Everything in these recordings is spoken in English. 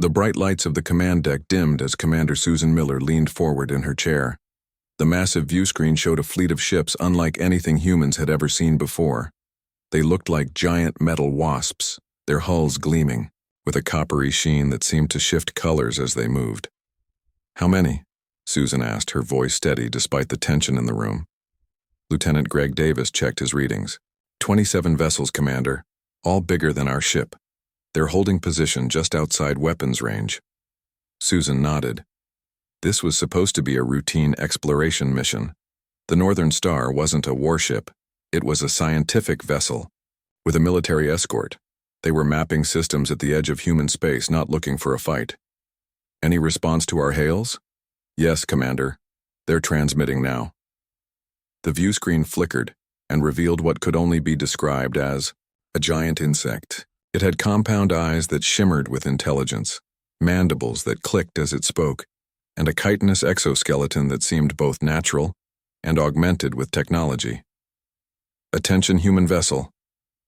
The bright lights of the command deck dimmed as Commander Susan Miller leaned forward in her chair. The massive viewscreen showed a fleet of ships unlike anything humans had ever seen before. They looked like giant metal wasps, their hulls gleaming, with a coppery sheen that seemed to shift colors as they moved. "How many?" Susan asked, her voice steady despite the tension in the room. Lieutenant Greg Davis checked his readings. 27 vessels, Commander, all bigger than our ship. They're holding position just outside weapons range. Susan nodded. This was supposed to be a routine exploration mission. The Northern Star wasn't a warship. It was a scientific vessel, with a military escort. They were mapping systems at the edge of human space, not looking for a fight. Any response to our hails? Yes, Commander. They're transmitting now. The view screen flickered and revealed what could only be described as a giant insect. It had compound eyes that shimmered with intelligence, mandibles that clicked as it spoke, and a chitinous exoskeleton that seemed both natural and augmented with technology. "Attention, human vessel,"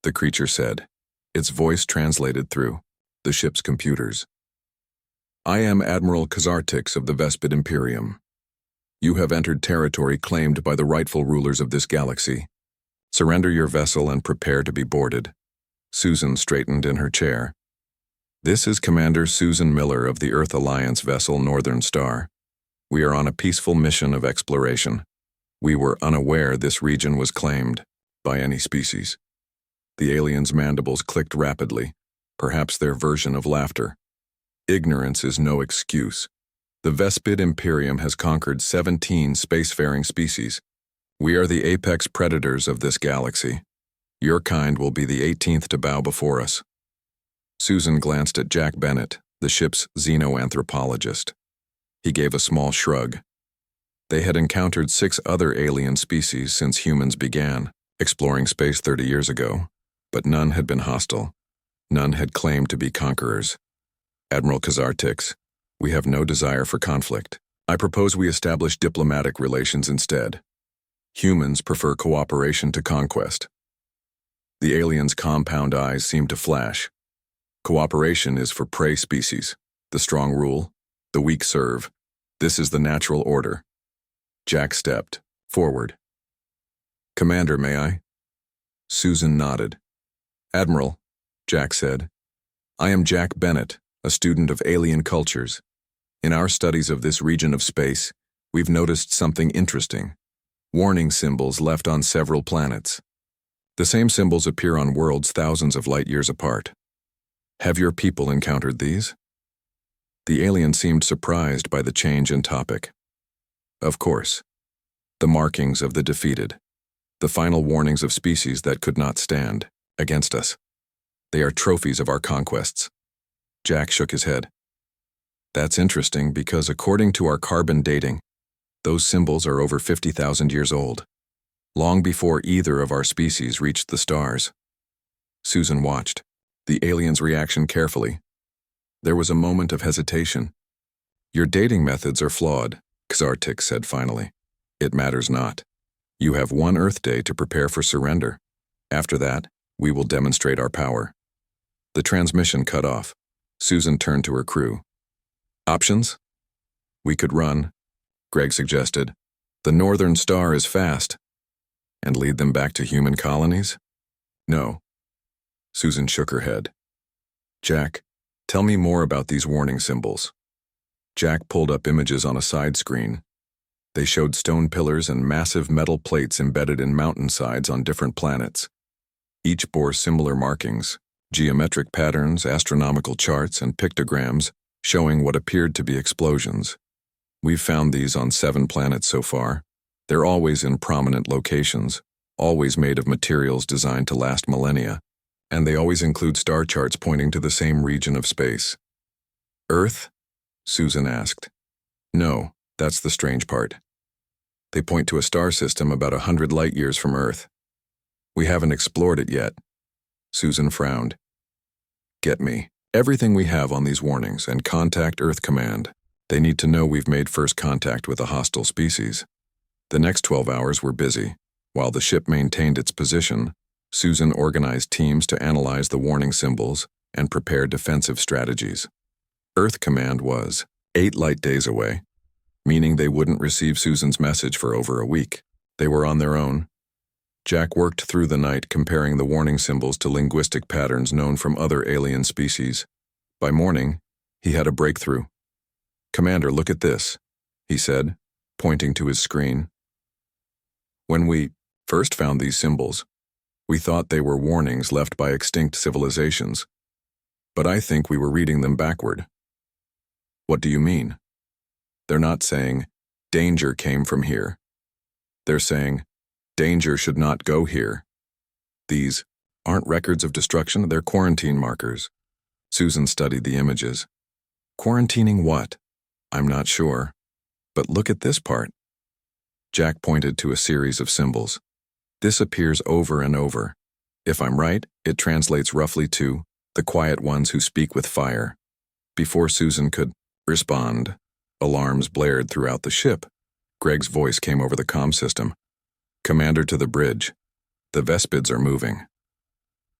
the creature said, its voice translated through the ship's computers. "I am Admiral Kazartix of the Vespid Imperium. You have entered territory claimed by the rightful rulers of this galaxy. Surrender your vessel and prepare to be boarded." Susan straightened in her chair. "This is Commander Susan Miller of the Earth Alliance vessel Northern Star. We are on a peaceful mission of exploration. We were unaware this region was claimed by any species." The alien's mandibles clicked rapidly, perhaps their version of laughter. "Ignorance is no excuse. The Vespid Imperium has conquered 17 spacefaring species. We are the apex predators of this galaxy. Your kind will be the 18th to bow before us." Susan glanced at Jack Bennett, the ship's xenoanthropologist. He gave a small shrug. They had encountered 6 other alien species since humans began exploring space 30 years ago, but none had been hostile. None had claimed to be conquerors. "Admiral Kazartix, we have no desire for conflict. I propose we establish diplomatic relations instead. Humans prefer cooperation to conquest." The alien's compound eyes seemed to flash. "Cooperation is for prey species. The strong rule, the weak serve. This is the natural order." Jack stepped forward. "Commander, may I?" Susan nodded. "Admiral," Jack said, "I am Jack Bennett, a student of alien cultures. In our studies of this region of space, we've noticed something interesting. Warning symbols left on several planets. The same symbols appear on worlds thousands of light years apart. Have your people encountered these?" The alien seemed surprised by the change in topic. "Of course. The markings of the defeated. The final warnings of species that could not stand against us. They are trophies of our conquests." Jack shook his head. "That's interesting because according to our carbon dating, those symbols are over 50,000 years old, long before either of our species reached the stars." Susan watched the alien's reaction carefully. There was a moment of hesitation. "Your dating methods are flawed," Kazartix said finally. "It matters not. You have 1 Earth day to prepare for surrender. After that, we will demonstrate our power." The transmission cut off. Susan turned to her crew. "Options? We could run," Greg suggested. "The Northern Star is fast." "And lead them back to human colonies?" "No." Susan shook her head. "Jack, tell me more about these warning symbols." Jack pulled up images on a side screen. They showed stone pillars and massive metal plates embedded in mountainsides on different planets. Each bore similar markings, geometric patterns, astronomical charts, and pictograms showing what appeared to be explosions. "We've found these on 7 planets so far. They're always in prominent locations, always made of materials designed to last millennia, and they always include star charts pointing to the same region of space." "Earth?" Susan asked. "No, that's the strange part. They point to a star system about 100 light years from Earth. We haven't explored it yet." Susan frowned. "Get me everything we have on these warnings and contact Earth Command. They need to know we've made first contact with a hostile species." The next 12 hours were busy. While the ship maintained its position, Susan organized teams to analyze the warning symbols and prepare defensive strategies. Earth Command was 8 light days away, meaning they wouldn't receive Susan's message for over a week. They were on their own. Jack worked through the night comparing the warning symbols to linguistic patterns known from other alien species. By morning, he had a breakthrough. "Commander, look at this," he said, pointing to his screen. "When we first found these symbols, we thought they were warnings left by extinct civilizations. But I think we were reading them backward." "What do you mean?" "They're not saying, 'Danger came from here.' They're saying, 'Danger should not go here.' These aren't records of destruction, they're quarantine markers." Susan studied the images. "Quarantining what?" "I'm not sure. But look at this part." Jack pointed to a series of symbols. "This appears over and over. If I'm right, it translates roughly to the quiet ones who speak with fire." Before Susan could respond, alarms blared throughout the ship. Greg's voice came over the comm system. "Commander, to the bridge. The Vespids are moving."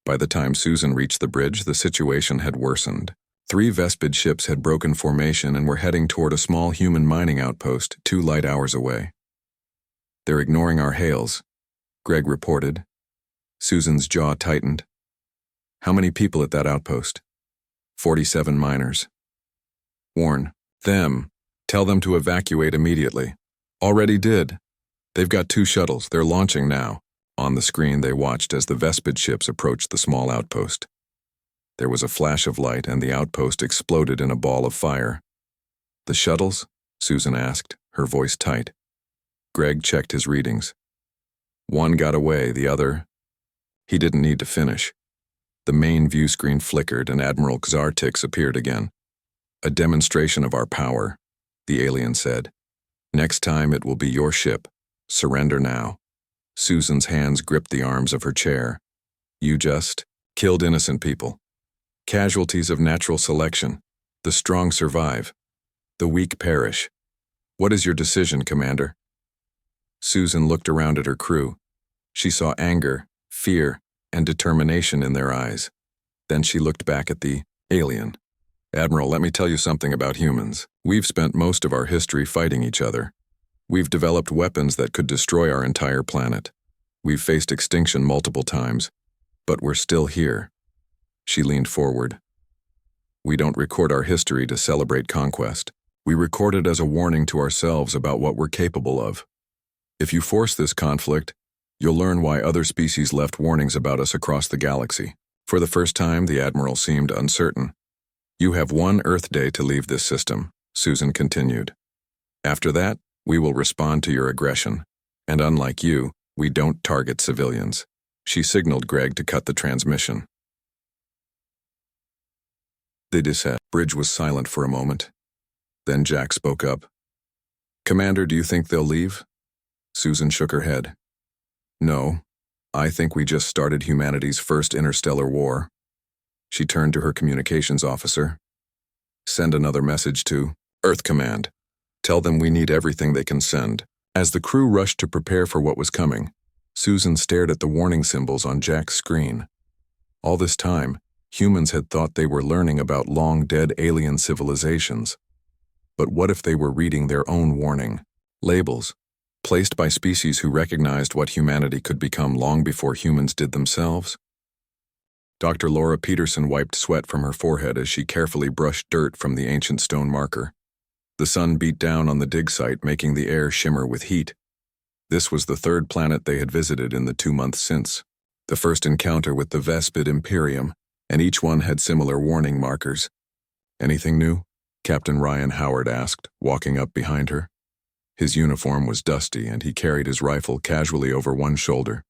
By the time Susan reached the bridge, the situation had worsened. 3 Vespid ships had broken formation and were heading toward a small human mining outpost 2 light hours away. "They're ignoring our hails," Greg reported. Susan's jaw tightened. "How many people at that outpost?" 47 miners. "Warn them. Tell them to evacuate immediately." "Already did. They've got 2 shuttles. They're launching now." On the screen, they watched as the Vespid ships approached the small outpost. There was a flash of light, and the outpost exploded in a ball of fire. "The shuttles?" Susan asked, her voice tight. Greg checked his readings. "One got away, the other—" He didn't need to finish. The main view screen flickered, and Admiral Xartix appeared again. "A demonstration of our power," the alien said. "Next time it will be your ship. Surrender now." Susan's hands gripped the arms of her chair. "You just killed innocent people. Casualties of natural selection. The strong survive. The weak perish. What is your decision, Commander?" Susan looked around at her crew. She saw anger, fear, and determination in their eyes. Then she looked back at the alien. "Admiral, let me tell you something about humans. We've spent most of our history fighting each other. We've developed weapons that could destroy our entire planet. We've faced extinction multiple times, but we're still here." She leaned forward. "We don't record our history to celebrate conquest. We record it as a warning to ourselves about what we're capable of. If you force this conflict, you'll learn why other species left warnings about us across the galaxy." For the first time, the Admiral seemed uncertain. "You have 1 Earth day to leave this system," Susan continued. "After that, we will respond to your aggression. And unlike you, we don't target civilians." She signaled Greg to cut the transmission. The bridge was silent for a moment. Then Jack spoke up. "Commander, do you think they'll leave?" Susan shook her head. "No, I think we just started humanity's first interstellar war." She turned to her communications officer. "Send another message to Earth Command. Tell them we need everything they can send." As the crew rushed to prepare for what was coming, Susan stared at the warning symbols on Jack's screen. All this time, humans had thought they were learning about long-dead alien civilizations. But what if they were reading their own warning? Labels, placed by species who recognized what humanity could become long before humans did themselves? Dr. Laura Peterson wiped sweat from her forehead as she carefully brushed dirt from the ancient stone marker. The sun beat down on the dig site, making the air shimmer with heat. This was the 3rd planet they had visited in the 2 months since. The first encounter with the Vespid Imperium, and each one had similar warning markers. "Anything new?" Captain Ryan Howard asked, walking up behind her. His uniform was dusty, and he carried his rifle casually over one shoulder.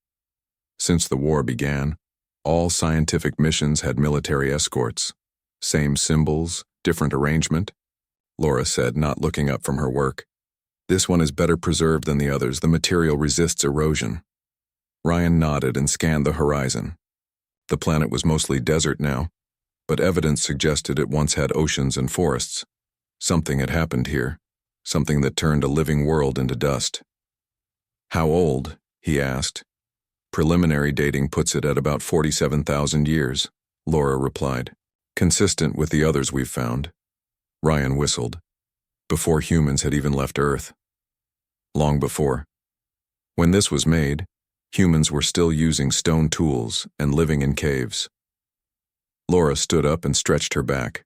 Since the war began, all scientific missions had military escorts. "Same symbols, different arrangement," Laura said, not looking up from her work. "This one is better preserved than the others. The material resists erosion." Ryan nodded and scanned the horizon. The planet was mostly desert now, but evidence suggested it once had oceans and forests. Something had happened here, something that turned a living world into dust. "How old?" he asked. "Preliminary dating puts it at about 47,000 years, Laura replied. "Consistent with the others we've found." Ryan whistled. Before humans had even left Earth. Long before. When this was made, humans were still using stone tools and living in caves. Laura stood up and stretched her back.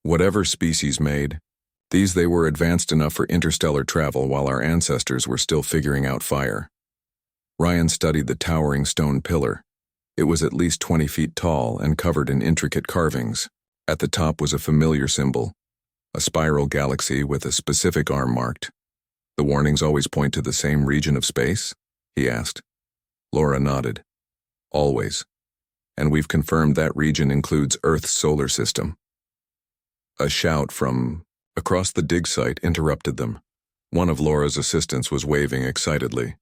Whatever species made, they were advanced enough for interstellar travel while our ancestors were still figuring out fire. Ryan studied the towering stone pillar. It was at least 20 feet tall and covered in intricate carvings. At the top was a familiar symbol, a spiral galaxy with a specific arm marked. The warnings always point to the same region of space? He asked. Laura nodded. Always. And we've confirmed that region includes Earth's solar system. A shout from across the dig site interrupted them. One of Laura's assistants was waving excitedly.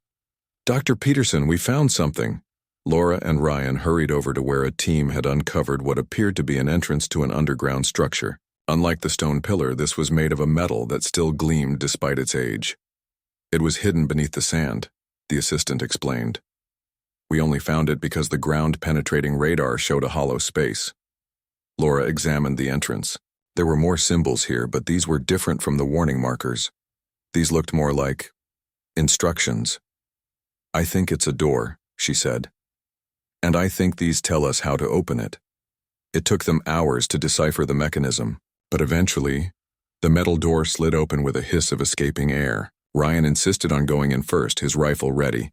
Dr. Peterson, we found something. Laura and Ryan hurried over to where a team had uncovered what appeared to be an entrance to an underground structure. Unlike the stone pillar, this was made of a metal that still gleamed despite its age. It was hidden beneath the sand, the assistant explained. We only found it because the ground-penetrating radar showed a hollow space. Laura examined the entrance. There were more symbols here, but these were different from the warning markers. These looked more like instructions. I think it's a door, she said. And I think these tell us how to open it. It took them hours to decipher the mechanism, but eventually, the metal door slid open with a hiss of escaping air. Ryan insisted on going in first, his rifle ready.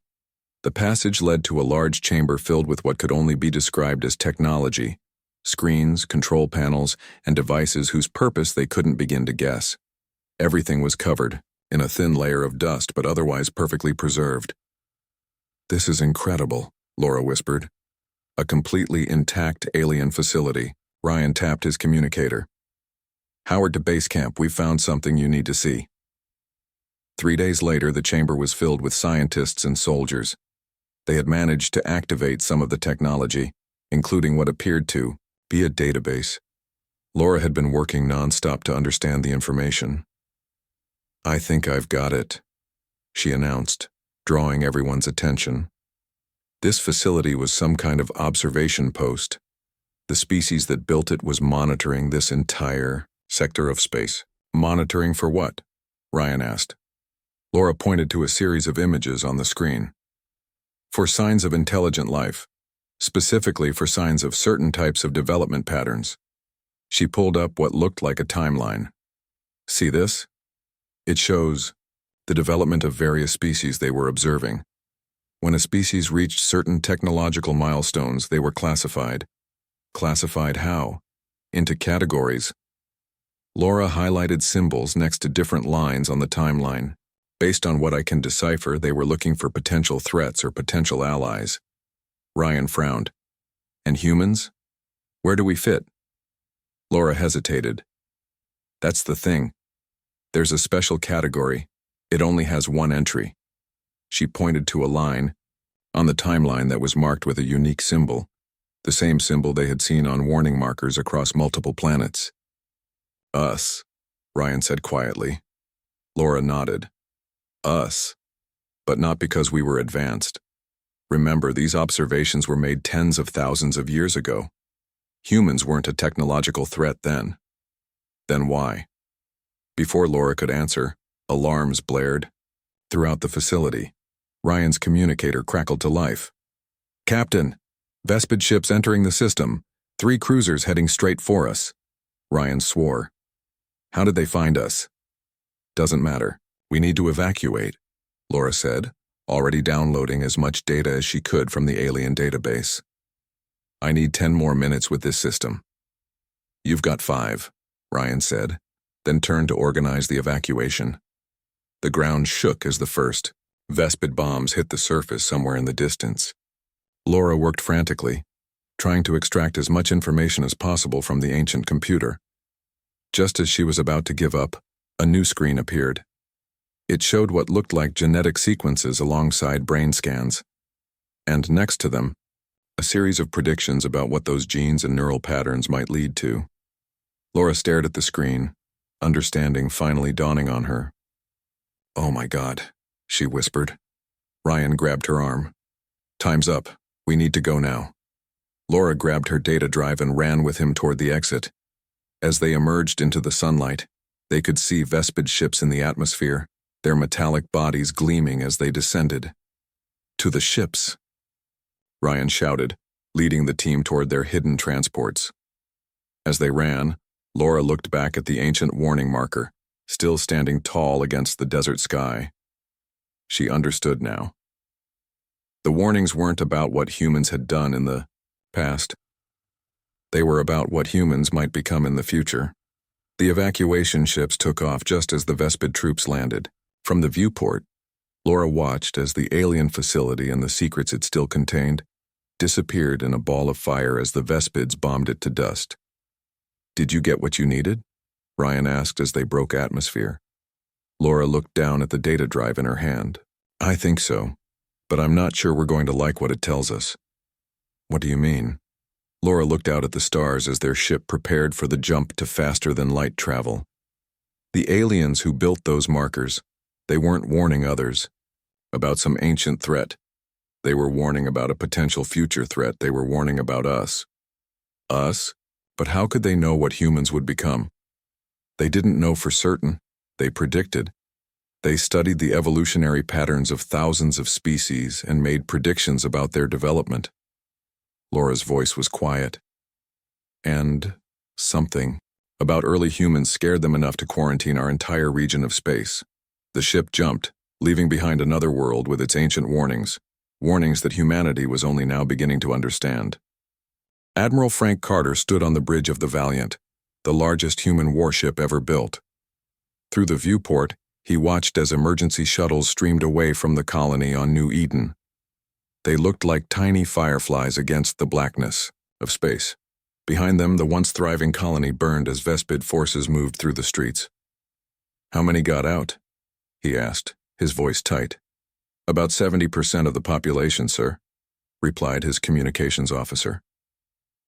The passage led to a large chamber filled with what could only be described as technology, screens, control panels, and devices whose purpose they couldn't begin to guess. Everything was covered, in a thin layer of dust but otherwise perfectly preserved. This is incredible, Laura whispered. A completely intact alien facility. Ryan tapped his communicator. Howard to base camp, we've found something you need to see. 3 days later, the chamber was filled with scientists and soldiers. They had managed to activate some of the technology, including what appeared to be a database. Laura had been working nonstop to understand the information. I think I've got it, she announced, drawing everyone's attention. This facility was some kind of observation post. The species that built it was monitoring this entire sector of space. Monitoring for what? Ryan asked. Laura pointed to a series of images on the screen. For signs of intelligent life, specifically for signs of certain types of development patterns. She pulled up what looked like a timeline. See this? It shows the development of various species they were observing. When a species reached certain technological milestones, they were classified. Classified how? Into categories. Laura highlighted symbols next to different lines on the timeline. Based on what I can decipher, they were looking for potential threats or potential allies. Ryan frowned. And humans? Where do we fit? Laura hesitated. That's the thing. There's a special category. It only has one entry. She pointed to a line on the timeline that was marked with a unique symbol, the same symbol they had seen on warning markers across multiple planets. Us, Ryan said quietly. Laura nodded. Us. But not because we were advanced. Remember, these observations were made tens of thousands of years ago. Humans weren't a technological threat then. Then why? Before Laura could answer, alarms blared. Throughout the facility, Ryan's communicator crackled to life. Captain, Vespid ships entering the system. 3 cruisers heading straight for us. Ryan swore. How did they find us? Doesn't matter. We need to evacuate, Laura said, already downloading as much data as she could from the alien database. I need 10 more minutes with this system. You've got 5, Ryan said, then turned to organize the evacuation. The ground shook as the first Vespid bombs hit the surface somewhere in the distance. Laura worked frantically, trying to extract as much information as possible from the ancient computer. Just as she was about to give up, a new screen appeared. It showed what looked like genetic sequences alongside brain scans. And next to them, a series of predictions about what those genes and neural patterns might lead to. Laura stared at the screen, understanding finally dawning on her. Oh my God, she whispered. Ryan grabbed her arm. Time's up. We need to go now. Laura grabbed her data drive and ran with him toward the exit. As they emerged into the sunlight, they could see Vespid ships in the atmosphere, their metallic bodies gleaming as they descended. "To the ships!" Ryan shouted, leading the team toward their hidden transports. As they ran, Laura looked back at the ancient warning marker, still standing tall against the desert sky. She understood now. The warnings weren't about what humans had done in the past. They were about what humans might become in the future. The evacuation ships took off just as the Vespid troops landed. From the viewport, Laura watched as the alien facility and the secrets it still contained disappeared in a ball of fire as the Vespids bombed it to dust. "Did you get what you needed?" Ryan asked as they broke atmosphere. Laura looked down at the data drive in her hand. "I think so, but I'm not sure we're going to like what it tells us." "What do you mean?" Laura looked out at the stars as their ship prepared for the jump to faster-than-light travel. The aliens who built those markers, they weren't warning others about some ancient threat. They were warning about a potential future threat. They were warning about us. Us? But how could they know what humans would become? They didn't know for certain. They predicted. They studied the evolutionary patterns of thousands of species and made predictions about their development. Laura's voice was quiet. And something about early humans scared them enough to quarantine our entire region of space. The ship jumped, leaving behind another world with its ancient warnings, warnings that humanity was only now beginning to understand. Admiral Frank Carter stood on the bridge of the Valiant, the largest human warship ever built. Through the viewport, he watched as emergency shuttles streamed away from the colony on New Eden. They looked like tiny fireflies against the blackness of space. Behind them, the once thriving colony burned as Vespid forces moved through the streets. "How many got out?" he asked, his voice tight. "About 70% of the population, sir," replied his communications officer.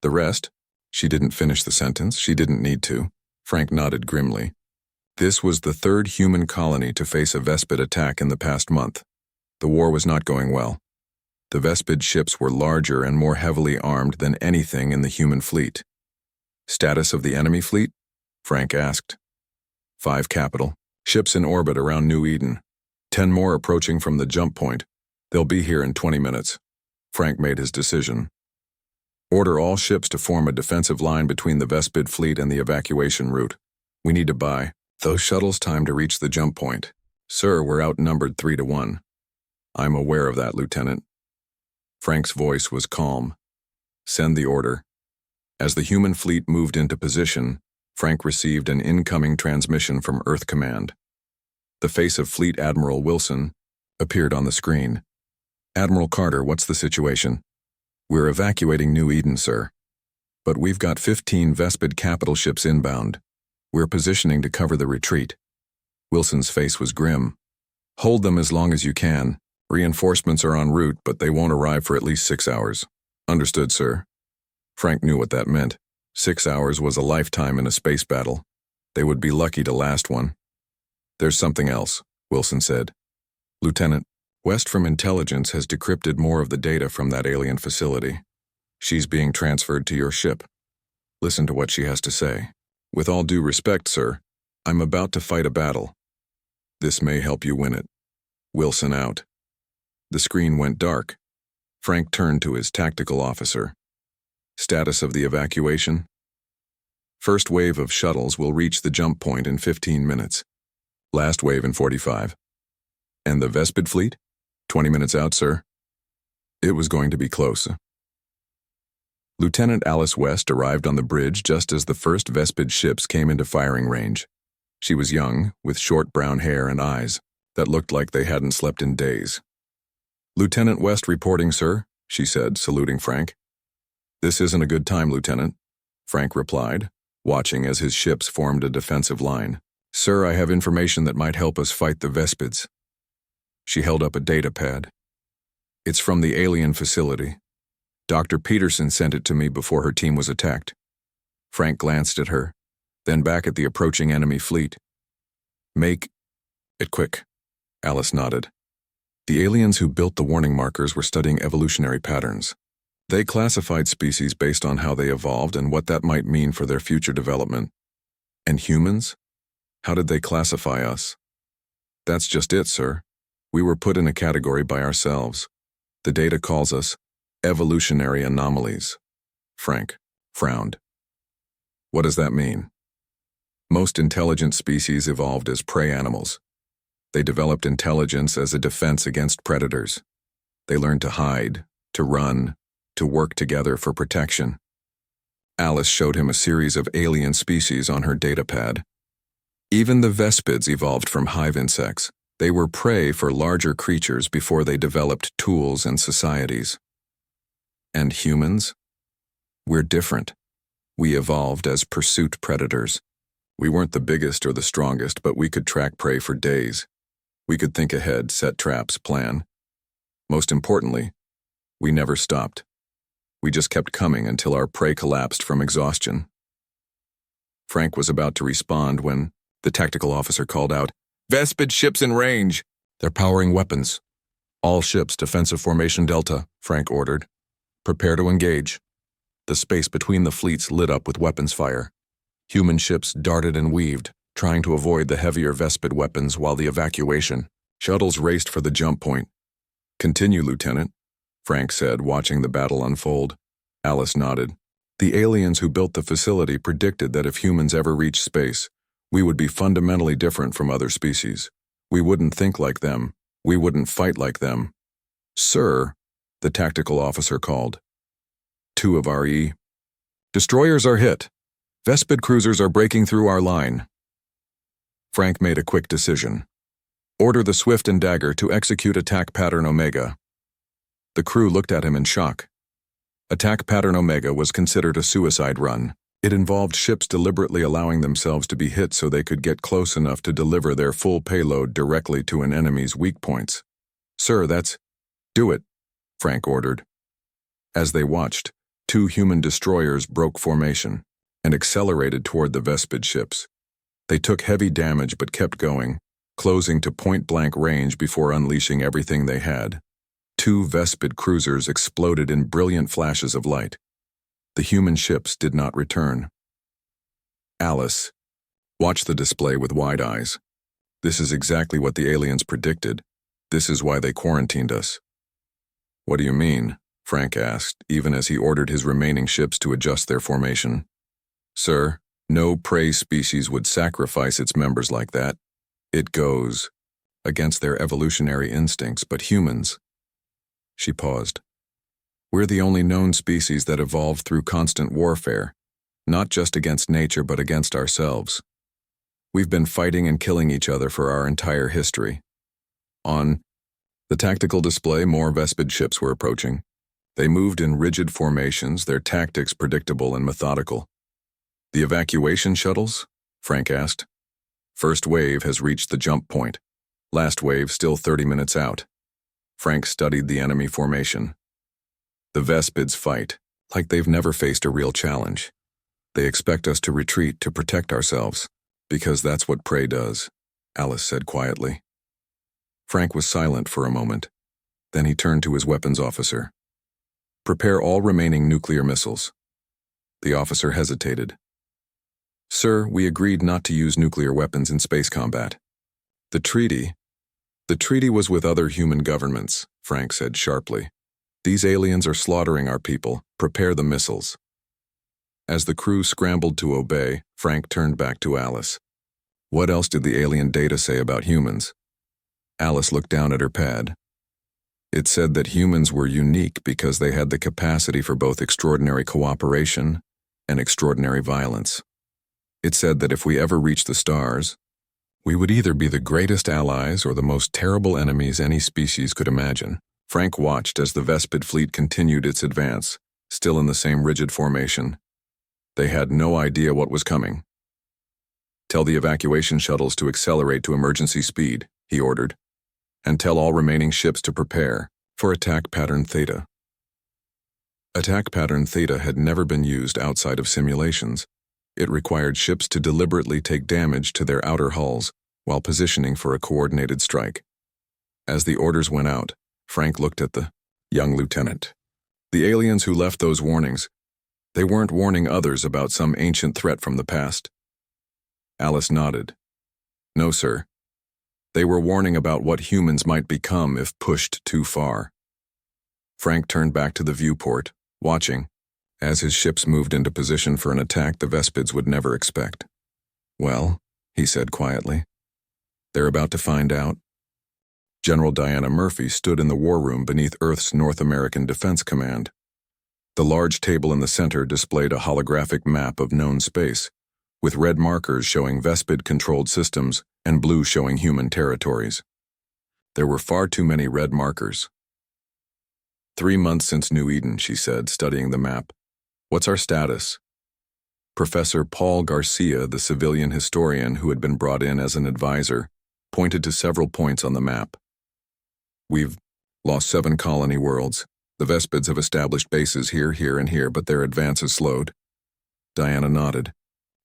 "The rest?" She didn't finish the sentence. She didn't need to. Frank nodded grimly. This was the third human colony to face a Vespid attack in the past month. The war was not going well. The Vespid ships were larger and more heavily armed than anything in the human fleet. "Status of the enemy fleet?" Frank asked. 5 capital. Ships in orbit around New Eden. 10 more approaching from the jump point. They'll be here in 20 minutes. Frank made his decision. "Order all ships to form a defensive line between the Vespid fleet and the evacuation route. We need to buy those shuttles time to reach the jump point. Sir, we're outnumbered 3-1. "I'm aware of that, Lieutenant." Frank's voice was calm. "Send the order." As the human fleet moved into position, Frank received an incoming transmission from Earth Command. The face of Fleet Admiral Wilson appeared on the screen. "Admiral Carter, what's the situation?" "We're evacuating New Eden, sir. But we've got 15 Vespid capital ships inbound. We're positioning to cover the retreat." Wilson's face was grim. "Hold them as long as you can. Reinforcements are en route, but they won't arrive for at least 6 hours. "Understood, sir." Frank knew what that meant. 6 hours was a lifetime in a space battle. They would be lucky to last one. "There's something else," Wilson said. "Lieutenant, West from Intelligence has decrypted more of the data from that alien facility. She's being transferred to your ship. Listen to what she has to say." "With all due respect, sir, I'm about to fight a battle. This may help you win it." Wilson out. The screen went dark. Frank turned to his tactical officer. "Status of the evacuation?" "First wave of shuttles will reach the jump point in 15 minutes. Last wave in 45. "And the Vespid fleet?" 20 minutes out, sir." It was going to be close. Lieutenant Alice West arrived on the bridge just as the first Vespid ships came into firing range. She was young, with short brown hair and eyes that looked like they hadn't slept in days. "Lieutenant West reporting, sir," she said, saluting Frank. "This isn't a good time, Lieutenant," Frank replied, watching as his ships formed a defensive line. "Sir, I have information that might help us fight the Vespids." She held up a data pad. "It's from the alien facility. Dr. Peterson sent it to me before her team was attacked." Frank glanced at her, then back at the approaching enemy fleet. "Make it quick," Alice nodded. The aliens who built the warning markers were studying evolutionary patterns. They classified species based on how they evolved and what that might mean for their future development. And humans? How did they classify us? That's just it, sir. We were put in a category by ourselves. The data calls us evolutionary anomalies. Frank frowned. What does that mean? Most intelligent species evolved as prey animals. They developed intelligence as a defense against predators. They learned to hide, to run, to work together for protection. Alice showed him a series of alien species on her datapad. Even the Vespids evolved from hive insects. They were prey for larger creatures before they developed tools and societies. And humans? We're different. We evolved as pursuit predators. We weren't the biggest or the strongest, but we could track prey for days. We could think ahead, set traps, plan. Most importantly, we never stopped. We just kept coming until our prey collapsed from exhaustion. Frank was about to respond when the tactical officer called out, "Vespid ships in range! They're powering weapons." "All ships, defensive formation Delta," Frank ordered. "Prepare to engage." The space between the fleets lit up with weapons fire. Human ships darted and weaved, trying to avoid the heavier Vespid weapons while the evacuation. Shuttles raced for the jump point. "Continue, Lieutenant," Frank said, watching the battle unfold. Alice nodded. The aliens who built the facility predicted that if humans ever reached space, we would be fundamentally different from other species. We wouldn't think like them. We wouldn't fight like them. "Sir," the tactical officer called. 2 of our destroyers are hit. Vespid cruisers are breaking through our line. Frank made a quick decision. "Order the Swift and Dagger to execute Attack Pattern Omega." The crew looked at him in shock. Attack Pattern Omega was considered a suicide run. It involved ships deliberately allowing themselves to be hit so they could get close enough to deliver their full payload directly to an enemy's weak points. "Sir, do it," Frank ordered. As they watched, 2 human destroyers broke formation and accelerated toward the Vespid ships. They took heavy damage but kept going, closing to point-blank range before unleashing everything they had. 2 Vespid cruisers exploded in brilliant flashes of light. The human ships did not return. Alice watched the display with wide eyes. This is exactly what the aliens predicted. This is why they quarantined us. "What do you mean?" Frank asked, even as he ordered his remaining ships to adjust their formation. "Sir, no prey species would sacrifice its members like that. It goes against their evolutionary instincts, but humans..." She paused. "We're the only known species that evolved through constant warfare, not just against nature but against ourselves. We've been fighting and killing each other for our entire history." On the tactical display, more Vespid ships were approaching. They moved in rigid formations, their tactics predictable and methodical. "The evacuation shuttles?" Frank asked. "First wave has reached the jump point. Last wave still 30 minutes out." Frank studied the enemy formation. "The Vespids fight like they've never faced a real challenge. They expect us to retreat to protect ourselves, because that's what prey does," Alice said quietly. Frank was silent for a moment. Then he turned to his weapons officer. "Prepare all remaining nuclear missiles." The officer hesitated. "Sir, we agreed not to use nuclear weapons in space combat." The treaty was with other human governments," Frank said sharply. "These aliens are slaughtering our people. Prepare the missiles." As the crew scrambled to obey, Frank turned back to Alice. "What else did the alien data say about humans?" Alice looked down at her pad. "It said that humans were unique because they had the capacity for both extraordinary cooperation and extraordinary violence. It said that if we ever reached the stars, we would either be the greatest allies or the most terrible enemies any species could imagine." Frank watched as the Vespid fleet continued its advance, still in the same rigid formation. They had no idea what was coming. "Tell the evacuation shuttles to accelerate to emergency speed," he ordered, "and tell all remaining ships to prepare for Attack Pattern Theta." Attack Pattern Theta had never been used outside of simulations. It required ships to deliberately take damage to their outer hulls while positioning for a coordinated strike. As the orders went out, Frank looked at the young lieutenant. The aliens who left those warnings, they weren't warning others about some ancient threat from the past. Alice nodded. No, sir. They were warning about what humans might become if pushed too far. Frank turned back to the viewport, watching, as his ships moved into position for an attack the Vespids would never expect. Well, he said quietly, they're about to find out. General Diana Murphy stood in the war room beneath Earth's North American Defense Command. The large table in the center displayed a holographic map of known space, with red markers showing Vespid-controlled systems and blue showing human territories. There were far too many red markers. 3 months since New Eden, she said, studying the map. What's our status? Professor Paul Garcia, the civilian historian who had been brought in as an advisor, pointed to several points on the map. We've lost 7 colony worlds. The Vespids have established bases here, here, and here, but their advance has slowed. Diana nodded.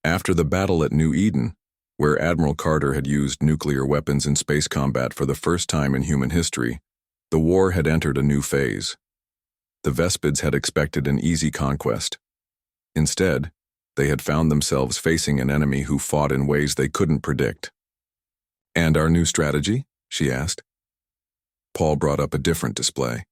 After the battle at New Eden, where Admiral Carter had used nuclear weapons in space combat for the first time in human history, the war had entered a new phase. The Vespids had expected an easy conquest. Instead, they had found themselves facing an enemy who fought in ways they couldn't predict. And our new strategy? She asked. Paul brought up a different display.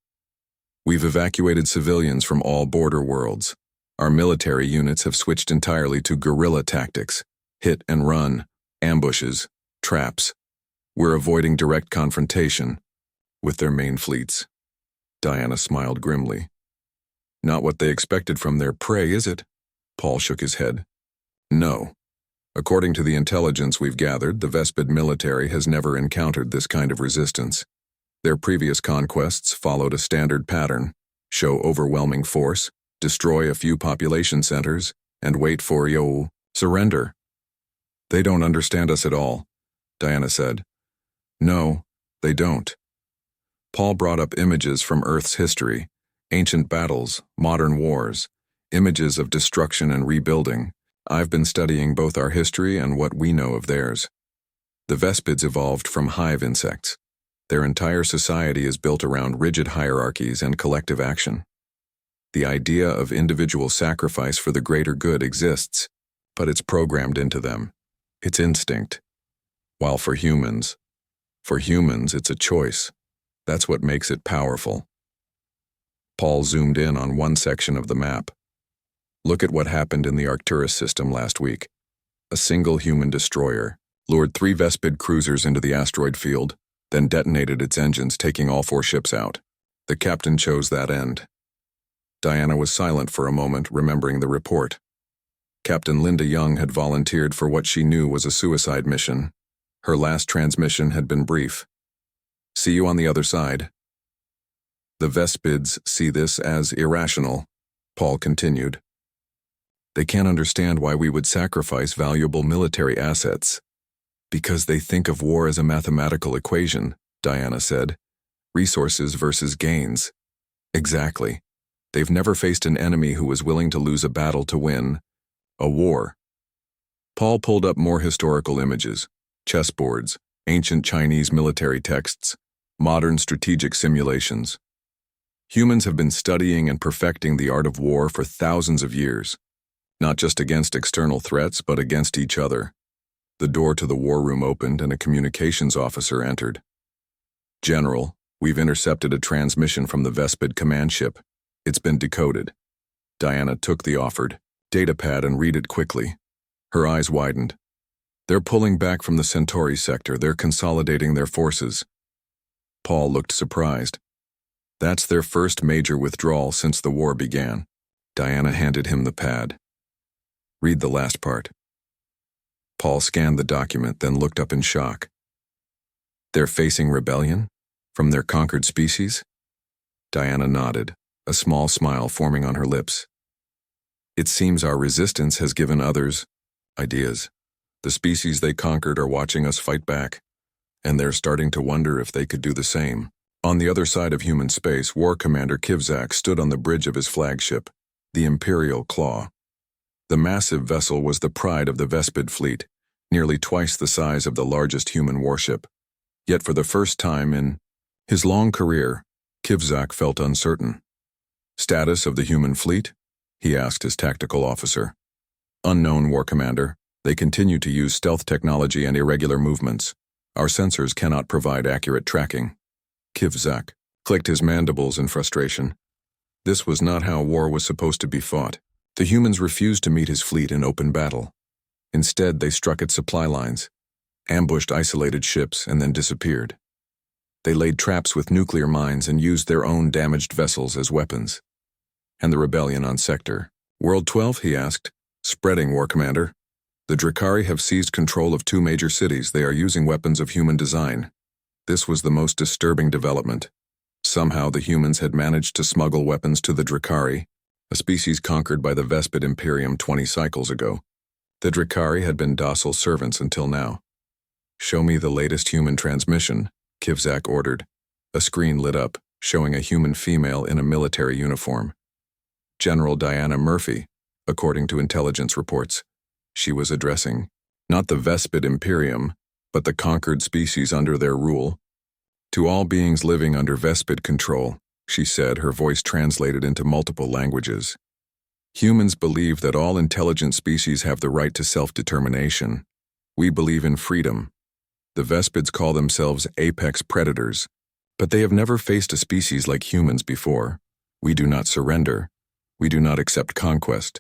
We've evacuated civilians from all border worlds. Our military units have switched entirely to guerrilla tactics, hit and run, ambushes, traps. We're avoiding direct confrontation with their main fleets. Diana smiled grimly. Not what they expected from their prey, is it? Paul shook his head. No. According to the intelligence we've gathered, the Vespid military has never encountered this kind of resistance. Their previous conquests followed a standard pattern: show overwhelming force, destroy a few population centers, and wait for surrender. They don't understand us at all, Diana said. No, they don't. Paul brought up images from Earth's history, ancient battles, modern wars, images of destruction and rebuilding. I've been studying both our history and what we know of theirs. The Vespids evolved from hive insects. Their entire society is built around rigid hierarchies and collective action. The idea of individual sacrifice for the greater good exists, but it's programmed into them. It's instinct. While for humans, it's a choice. That's what makes it powerful. Paul zoomed in on one section of the map. Look at what happened in the Arcturus system last week. A single human destroyer lured 3 Vespid cruisers into the asteroid field, then detonated its engines, taking all 4 ships out. The captain chose that end. Diana was silent for a moment, remembering the report. Captain Linda Young had volunteered for what she knew was a suicide mission. Her last transmission had been brief. See you on the other side. The Vespids see this as irrational, Paul continued. They can't understand why we would sacrifice valuable military assets. Because they think of war as a mathematical equation, Diana said. Resources versus gains. Exactly. They've never faced an enemy who was willing to lose a battle to win a war. Paul pulled up more historical images, chessboards, ancient Chinese military texts, modern strategic simulations. Humans have been studying and perfecting the art of war for thousands of years, not just against external threats, but against each other. The door to the war room opened and a communications officer entered. General, we've intercepted a transmission from the Vespid command ship. It's been decoded. Diana took the offered datapad and read it quickly. Her eyes widened. They're pulling back from the Centauri sector. They're consolidating their forces. Paul looked surprised. That's their first major withdrawal since the war began. Diana handed him the pad. Read the last part. Paul scanned the document, then looked up in shock. They're facing rebellion? From their conquered species? Diana nodded, a small smile forming on her lips. It seems our resistance has given others ideas. The species they conquered are watching us fight back, and they're starting to wonder if they could do the same. On the other side of human space, War Commander Kivzak stood on the bridge of his flagship, the Imperial Claw. The massive vessel was the pride of the Vespid fleet, nearly twice the size of the largest human warship. Yet for the first time in his long career, Kivzak felt uncertain. Status of the human fleet? He asked his tactical officer. Unknown, War Commander. They continue to use stealth technology and irregular movements. Our sensors cannot provide accurate tracking. Kivzak clicked his mandibles in frustration. This was not how war was supposed to be fought. The humans refused to meet his fleet in open battle. Instead, they struck at supply lines, ambushed isolated ships, and then disappeared. They laid traps with nuclear mines and used their own damaged vessels as weapons. And the rebellion on Sector World 12, he asked. Spreading, War Commander. The Drakari have seized control of 2 major cities. They are using weapons of human design. This was the most disturbing development. Somehow the humans had managed to smuggle weapons to the Drakari, a species conquered by the Vespid Imperium 20 cycles ago. The Drakari had been docile servants until now. Show me the latest human transmission, Kivzak ordered. A screen lit up, showing a human female in a military uniform. General Diana Murphy, according to intelligence reports. She was addressing not the Vespid Imperium, but the conquered species under their rule. To all beings living under Vespid control, she said, her voice translated into multiple languages. Humans believe that all intelligent species have the right to self-determination. We believe in freedom. The Vespids call themselves apex predators, but they have never faced a species like humans before. We do not surrender. We do not accept conquest,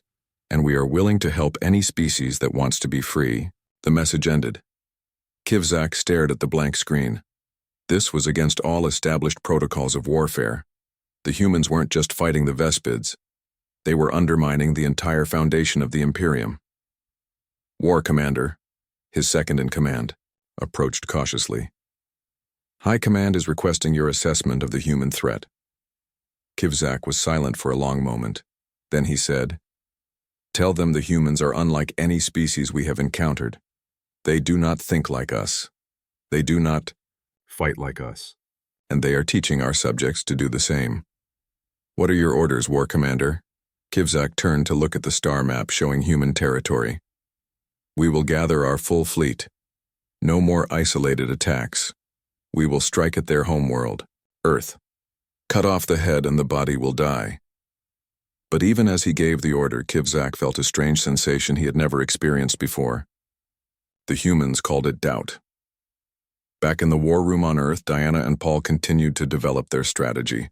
and we are willing to help any species that wants to be free. The message ended. Kivzak stared at the blank screen. This was against all established protocols of warfare. The humans weren't just fighting the Vespids. They were undermining the entire foundation of the Imperium. War Commander, his second-in-command, approached cautiously. High Command is requesting your assessment of the human threat. Kivzak was silent for a long moment. Then he said, Tell them the humans are unlike any species we have encountered. They do not think like us. They do not fight like us. And they are teaching our subjects to do the same. What are your orders, War Commander? Kivzak turned to look at the star map showing human territory. We will gather our full fleet. No more isolated attacks. We will strike at their homeworld, Earth. Cut off the head and the body will die. But even as he gave the order, Kivzak felt a strange sensation he had never experienced before. The humans called it doubt. Back in the war room on Earth, Diana and Paul continued to develop their strategy.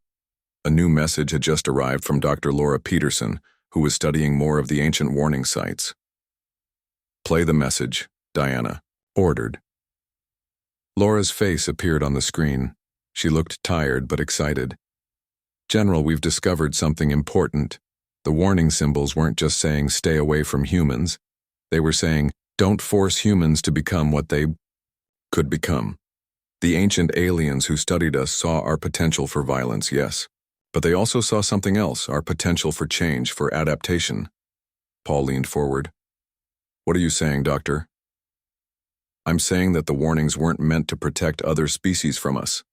A new message had just arrived from Dr. Laura Peterson, who was studying more of the ancient warning sites. Play the message, Diana ordered. Laura's face appeared on the screen. She looked tired but excited. General, we've discovered something important. The warning symbols weren't just saying stay away from humans. They were saying don't force humans to become what they could become. The ancient aliens who studied us saw our potential for violence, yes. But they also saw something else, our potential for change, for adaptation. Paul leaned forward. What are you saying, Doctor? I'm saying that the warnings weren't meant to protect other species from us.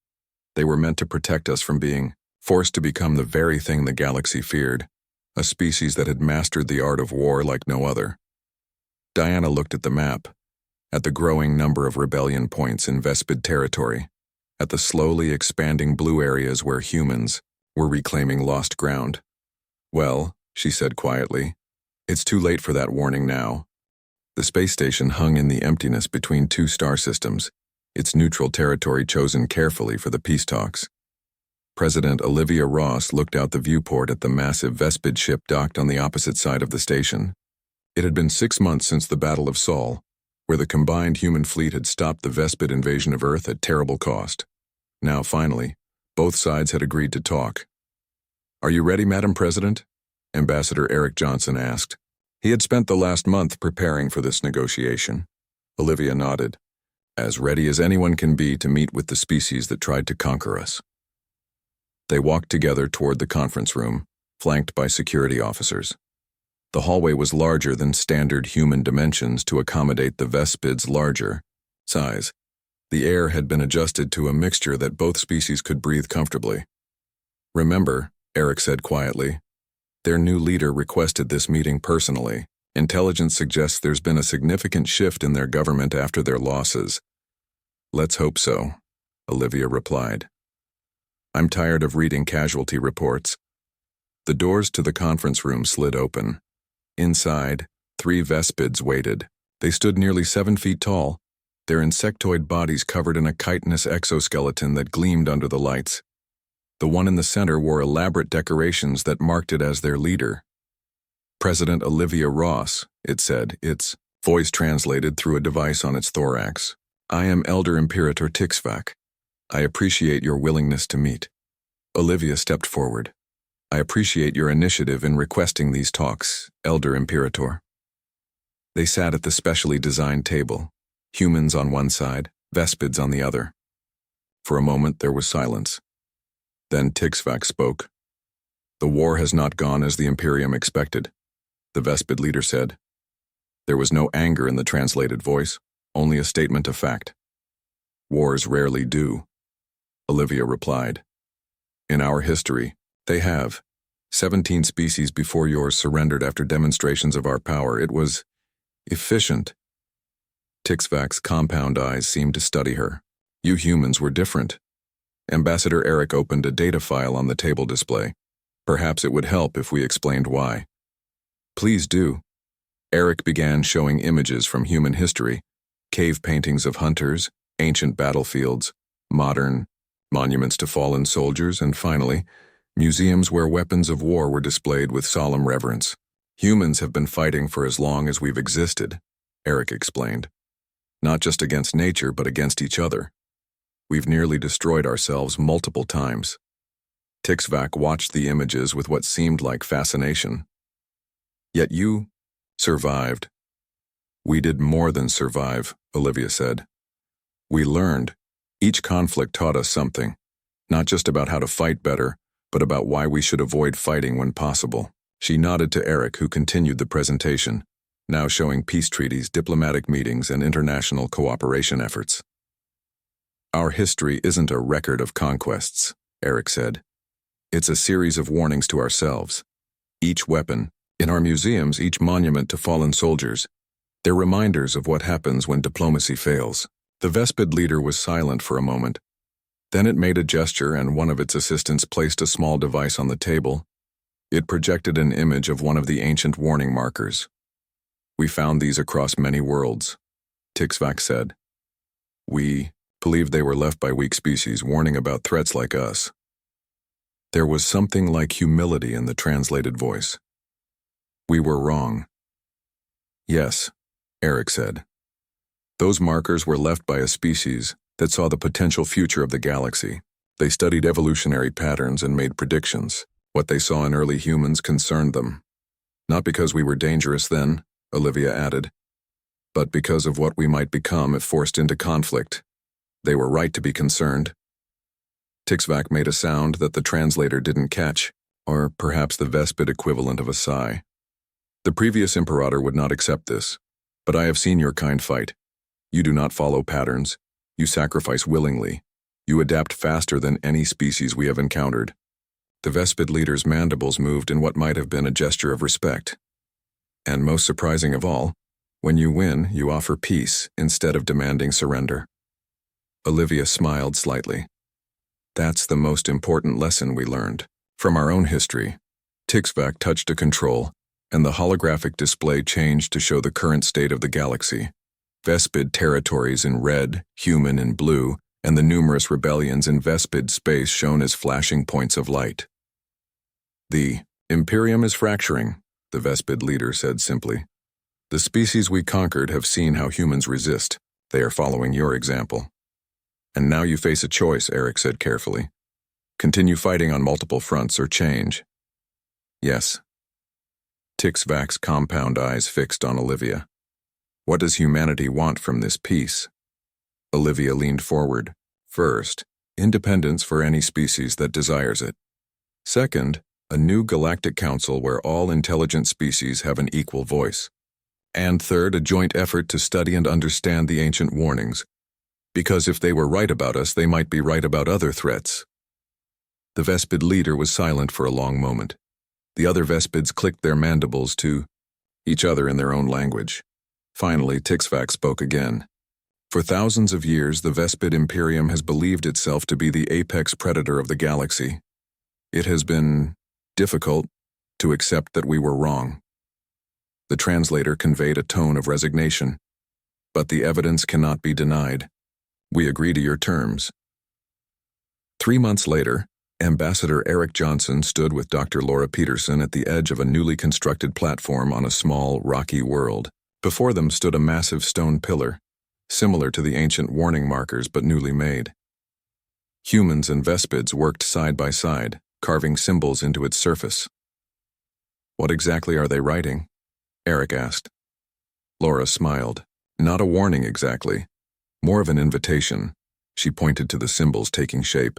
They were meant to protect us from being forced to become the very thing the galaxy feared, a species that had mastered the art of war like no other. Diana looked at the map, at the growing number of rebellion points in Vespid territory, at the slowly expanding blue areas where humans were reclaiming lost ground. Well, she said quietly, it's too late for that warning now. The space station hung in the emptiness between 2 star systems, its neutral territory chosen carefully for the peace talks. President Olivia Ross looked out the viewport at the massive Vespid ship docked on the opposite side of the station. It had been 6 months since the Battle of Sol, where the combined human fleet had stopped the Vespid invasion of Earth at terrible cost. Now, finally, both sides had agreed to talk. Are you ready, Madam President? Ambassador Eric Johnson asked. He had spent the last month preparing for this negotiation. Olivia nodded. As ready as anyone can be to meet with the species that tried to conquer us. They walked together toward the conference room, flanked by security officers. The hallway was larger than standard human dimensions to accommodate the Vespid's larger size. The air had been adjusted to a mixture that both species could breathe comfortably. Remember, Eric said quietly, their new leader requested this meeting personally. Intelligence suggests there's been a significant shift in their government after their losses. Let's hope so, Olivia replied. I'm tired of reading casualty reports. The doors to the conference room slid open. Inside, 3 Vespids waited, They stood nearly 7 feet tall, their insectoid bodies covered in a chitinous exoskeleton that gleamed under the lights. The one in the center wore elaborate decorations that marked it as their leader. President Olivia Ross, it said, its voice translated through a device on its thorax. I am Elder Imperator Tixvac. I appreciate your willingness to meet. Olivia stepped forward. I appreciate your initiative in requesting these talks, Elder Imperator. They sat at the specially designed table, humans on one side, Vespids on the other. For a moment there was silence. Then Tixvac spoke. The war has not gone as the Imperium expected, the Vespid leader said. There was no anger in the translated voice, only a statement of fact. Wars rarely do, Olivia replied. In our history, they have. 17 species before yours surrendered after demonstrations of our power. It was efficient. Tixvac's compound eyes seemed to study her. You humans were different. Ambassador Eric opened a data file on the table display. Perhaps it would help if we explained why. Please do. Eric began showing images from human history, cave paintings of hunters, ancient battlefields, modern monuments to fallen soldiers, and finally, museums where weapons of war were displayed with solemn reverence. Humans have been fighting for as long as we've existed, Eric explained. Not just against nature, but against each other. We've nearly destroyed ourselves multiple times. Tixvac watched the images with what seemed like fascination. Yet you survived. We did more than survive, Olivia said. We learned. Each conflict taught us something, not just about how to fight better, but about why we should avoid fighting when possible. She nodded to Eric, who continued the presentation, now showing peace treaties, diplomatic meetings, and international cooperation efforts. Our history isn't a record of conquests, Eric said. It's a series of warnings to ourselves. Each weapon, in our museums, each monument to fallen soldiers, they're reminders of what happens when diplomacy fails. The Vespid leader was silent for a moment. Then it made a gesture and one of its assistants placed a small device on the table. It projected an image of one of the ancient warning markers. We found these across many worlds, Tixvac said. We believed they were left by weak species warning about threats like us. There was something like humility in the translated voice. We were wrong. Yes, Eric said. Those markers were left by a species that saw the potential future of the galaxy. They studied evolutionary patterns and made predictions. What they saw in early humans concerned them. Not because we were dangerous then, Olivia added, but because of what we might become if forced into conflict. They were right to be concerned. Tixvac made a sound that the translator didn't catch, or perhaps the Vespid equivalent of a sigh. The previous Imperator would not accept this, but I have seen your kind fight. You do not follow patterns. You sacrifice willingly. You adapt faster than any species we have encountered. The Vespid leader's mandibles moved in what might have been a gesture of respect. And most surprising of all, when you win, you offer peace instead of demanding surrender. Olivia smiled slightly. That's the most important lesson we learned. From our own history, Tixvac touched a control, and the holographic display changed to show the current state of the galaxy. Vespid territories in red, human in blue, and the numerous rebellions in Vespid space shown as flashing points of light. The Imperium is fracturing, the Vespid leader said simply. The species we conquered have seen how humans resist. They are following your example. And now you face a choice, Eric said carefully. Continue fighting on multiple fronts or change. Yes. Tixvac's compound eyes fixed on Olivia. What does humanity want from this peace? Olivia leaned forward. First, independence for any species that desires it. Second, a new galactic council where all intelligent species have an equal voice. And third, a joint effort to study and understand the ancient warnings, because if they were right about us, they might be right about other threats. The Vespid leader was silent for a long moment. The other Vespids clicked their mandibles to each other in their own language. Finally, Tixvac spoke again. For thousands of years, the Vespid Imperium has believed itself to be the apex predator of the galaxy. It has been difficult to accept that we were wrong. The translator conveyed a tone of resignation. but the evidence cannot be denied. We agree to your terms." 3 months later, Ambassador Eric Johnson stood with Dr. Laura Peterson at the edge of a newly constructed platform on a small, rocky world. Before them stood a massive stone pillar, similar to the ancient warning markers but newly made. Humans and Vespids worked side by side, carving symbols into its surface. "What exactly are they writing?" Eric asked. Laura smiled. "Not a warning exactly. More of an invitation." She pointed to the symbols taking shape.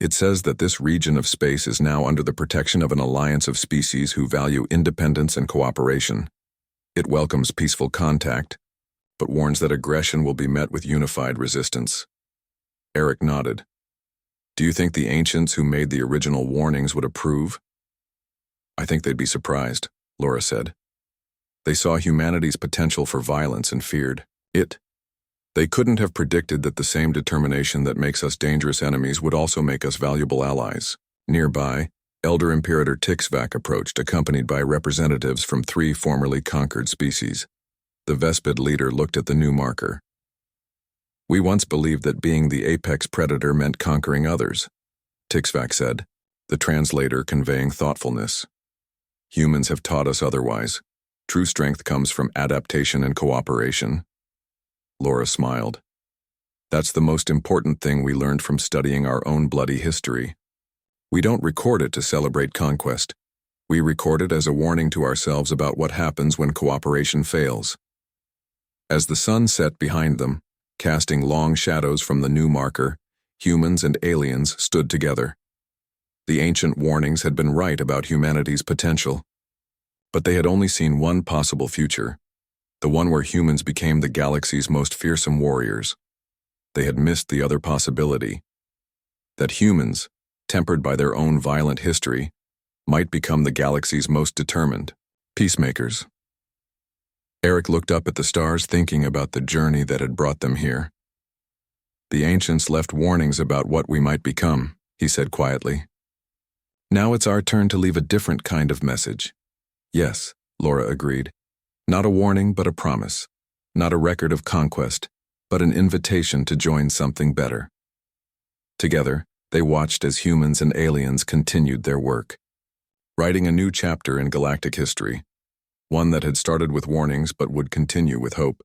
"It says that this region of space is now under the protection of an alliance of species who value independence and cooperation. It welcomes peaceful contact, but warns that aggression will be met with unified resistance." Eric nodded. "Do you think the ancients who made the original warnings would approve?" "I think they'd be surprised," Laura said. "They saw humanity's potential for violence and feared it. They couldn't have predicted that the same determination that makes us dangerous enemies would also make us valuable allies." Nearby, Elder Imperator Tixvac approached, accompanied by representatives from 3 formerly conquered species. The Vespid leader looked at the new marker. "We once believed that being the apex predator meant conquering others," Tixvac said, the translator conveying thoughtfulness. "Humans have taught us otherwise. True strength comes from adaptation and cooperation." Laura smiled. "That's the most important thing we learned from studying our own bloody history. We don't record it to celebrate conquest. We record it as a warning to ourselves about what happens when cooperation fails." As the sun set behind them, casting long shadows from the new marker, humans and aliens stood together. The ancient warnings had been right about humanity's potential. But they had only seen one possible future, the one where humans became the galaxy's most fearsome warriors. They had missed the other possibility, that humans, tempered by their own violent history, might become the galaxy's most determined peacemakers. Eric looked up at the stars, thinking about the journey that had brought them here. "The ancients left warnings about what we might become," he said quietly. "Now it's our turn to leave a different kind of message." "Yes," Laura agreed. "Not a warning, but a promise. Not a record of conquest, but an invitation to join something better." Together, they watched as humans and aliens continued their work, writing a new chapter in galactic history, one that had started with warnings but would continue with hope.